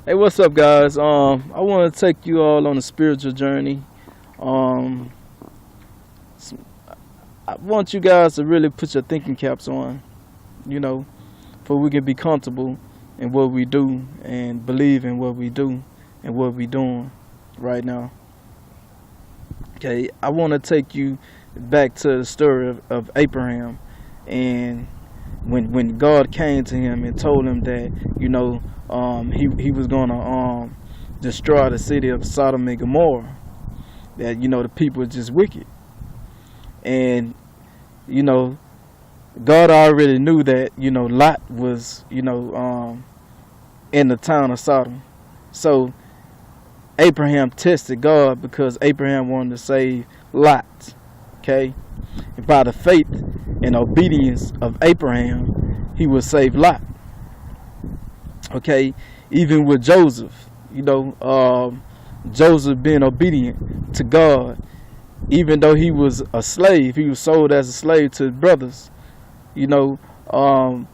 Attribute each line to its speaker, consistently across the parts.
Speaker 1: Hey, what's up, guys? I want to take you all on a spiritual journey. Um, s- I want you guys to really put your thinking caps on, you know, for we can be comfortable in what we do and believe in what we do and what we doing right now. Okay, I want to take you back to the story of Abraham, and when God came to him and told him that he was gonna destroy the city of Sodom and Gomorrah, that the people are just wicked, and you know God already knew that Lot was in the town of Sodom. So Abraham tested God because Abraham wanted to save Lot. Okay, and by the faith and obedience of Abraham, he would save Lot. Okay, even with Joseph, Joseph being obedient to God, even though he was a slave, he was sold as a slave to his brothers. You know, um,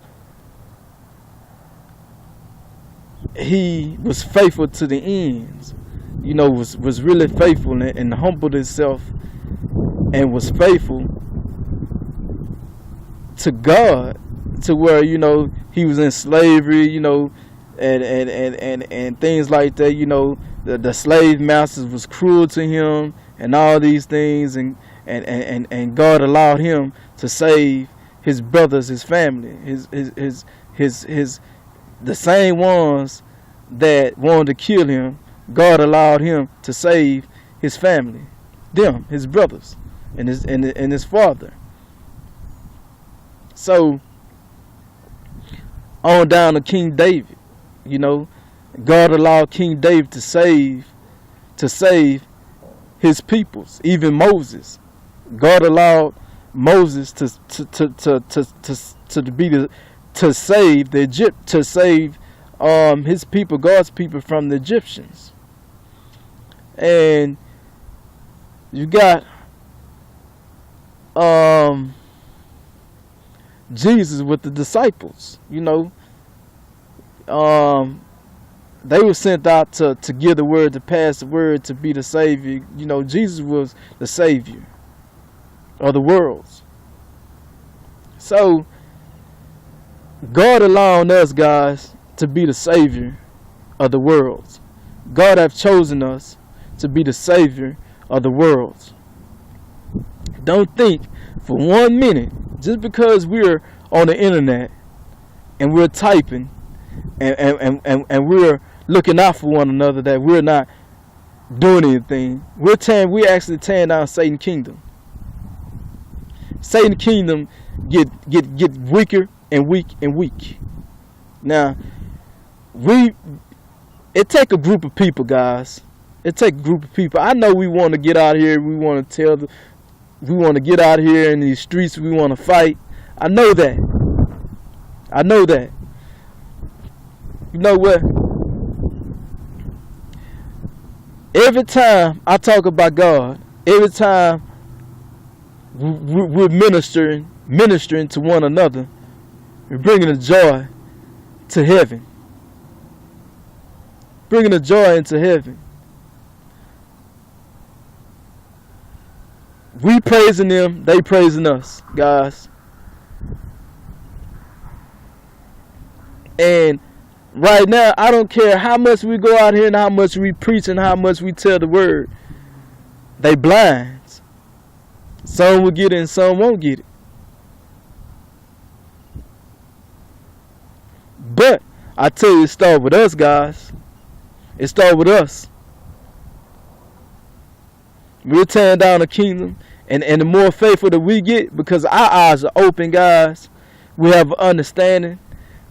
Speaker 1: he was faithful to the ends. Was really faithful and humbled himself and was faithful to God, to where he was in slavery, and things like that. The slave masters was cruel to him and all these things, and God allowed him to save his brothers, his family, his the same ones that wanted to kill him. God allowed him to save his family, them, his brothers, and his father. So on down to King David, you know, God allowed King David to save his peoples, even Moses. God allowed Moses to be to save the Egypt to save his people, God's people, from the Egyptians. And you got um Jesus with the disciples. Um they were sent out to give the word, to pass the word, to be the savior. Jesus was the savior of the world. So God allowing us, guys, to be the savior of the world. God have chosen us to be the savior of the world. Don't think for 1 minute, just because we're on the internet and we're typing and we're looking out for one another, that we're not doing anything. We're actually tearing down Satan's kingdom. Satan's kingdom get weaker and weak and weak. Now, it take a group of people, guys. It take a group of people. I know we want to get out here. We want to get out here in these streets. We want to fight. I know that. I know that. You know what? Every time I talk about God, every time we're ministering to one another, we're bringing the joy to heaven. Bringing the joy into heaven. We praising them, they praising us, guys. And right now, I don't care how much we go out here and how much we preach and how much we tell the word. They blind. Some will get it and some won't get it. But I tell you, it starts with us, guys. It starts with us. We're tearing down the kingdom. And the more faithful that we get, because our eyes are open, guys, we have understanding.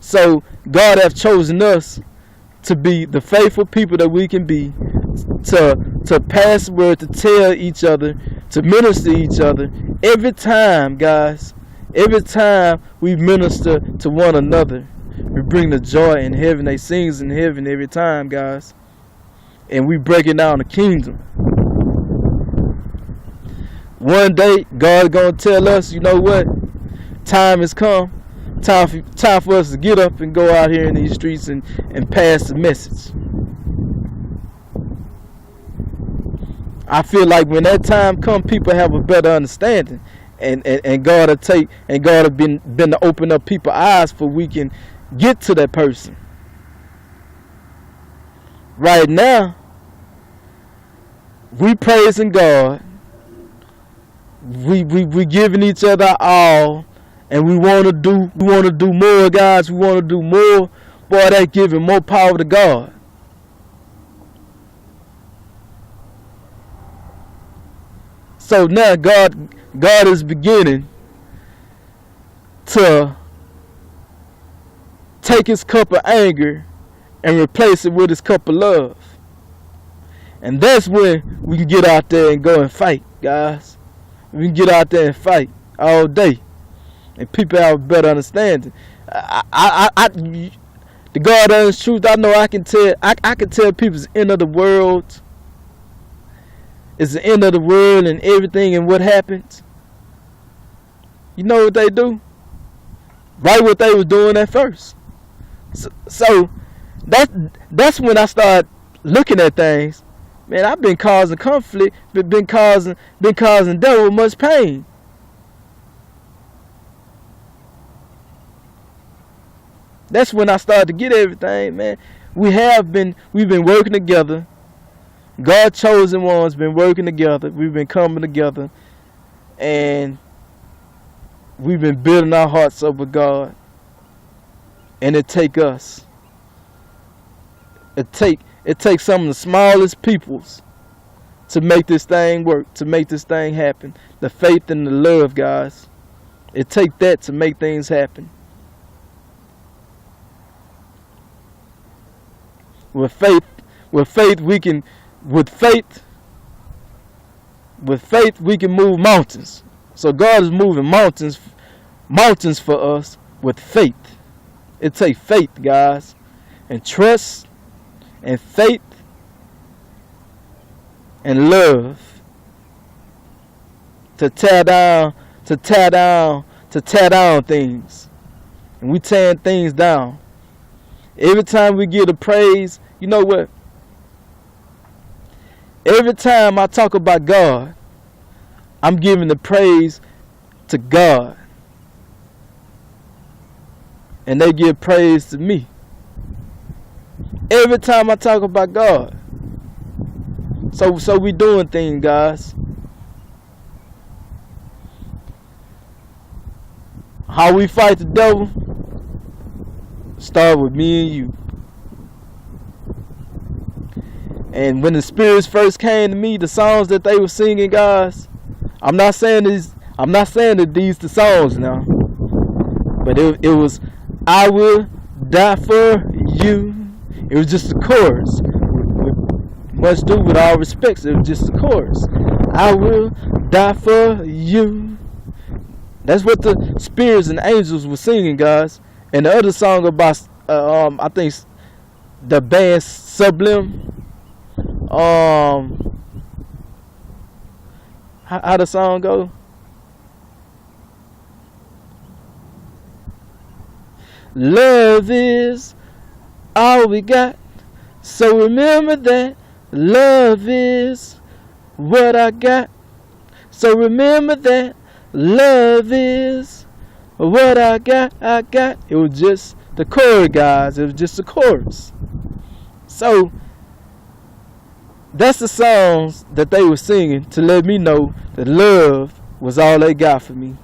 Speaker 1: So God have chosen us to be the faithful people that we can be, to pass word, to tell each other, to minister to each other. Every time, guys, every time we minister to one another, we bring the joy in heaven. They sings in heaven every time, guys. And we breaking down the kingdom. One day, God's going to tell us, you know what? Time has come Time for us to get up and go out here in these streets and pass the message. I feel like when that time comes, people have a better understanding, and God will been to open up people's eyes for we can get to that person. Right now, we praising God. We giving each other all, and we want to do more, guys. We want to do more. Boy, that giving more power to God. So now God is beginning to take his cup of anger and replace it with his cup of love. And that's when we can get out there and go and fight, guys. We can get out there and fight all day. And people have a better understanding. The God honest truth, I know I can tell people it's the end of the world. It's the end of the world and everything and what happens. You know what they do? Right what they was doing at first. So that's when I start looking at things. Man, I've been causing conflict, been causing devil much pain. That's when I started to get everything, man. We've been working together. God's chosen ones been working together. We've been coming together, and we've been building our hearts up with God. And it takes us. It takes some of the smallest peoples to make this thing work, to make this thing happen. The faith and the love, guys. It takes that to make things happen. With faith we can move mountains. So God is moving mountains for us with faith. It takes faith, guys, and trust and faith and love to tear down things. And we tearing things down. Every time we give the praise, you know what? Every time I talk about God, I'm giving the praise to God. And they give praise to me. Every time I talk about God. So we doing things, guys. How we fight the devil start with me and you. And when the spirits first came to me, the songs that they were singing, guys, I'm not saying that these the songs now, but it was I will die for you. It was just the chorus. Much due with all respects, it was just the chorus. I will die for you. That's what the spirits and angels were singing, guys. And the other song about I think the band Sublime. How the song go? Love is all we got, so remember that. Love is what I got, so remember that. Love is what I got. It was just the chorus, guys. It was just the chorus. So that's the songs that they were singing to let me know that love was all they got for me.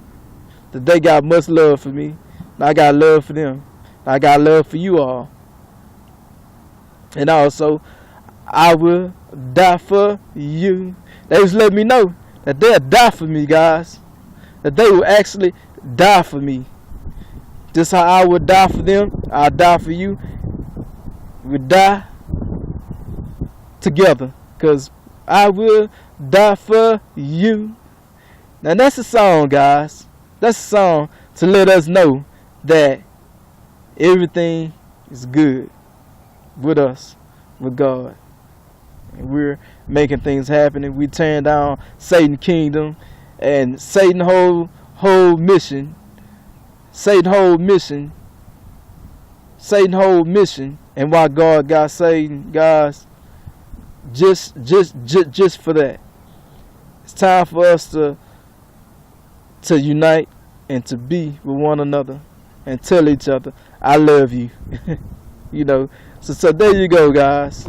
Speaker 1: That they got much love for me. And I got love for them. I got love for you all. And also, I will die for you. They was letting me know that they'll die for me, guys. That they will actually die for me. Just how I would die for them, I'll die for you. We die together. Because I will die for you. Now that's a song, guys. That's a song to let us know that everything is good with us, with God. And we're making things happen. And we tearing down Satan's kingdom. And Satan's whole mission Satan's whole mission. Satan's whole mission, and why God got Satan, guys. Just for that. It's time for us to unite and to be with one another and tell each other, I love you. You know. So there you go, guys.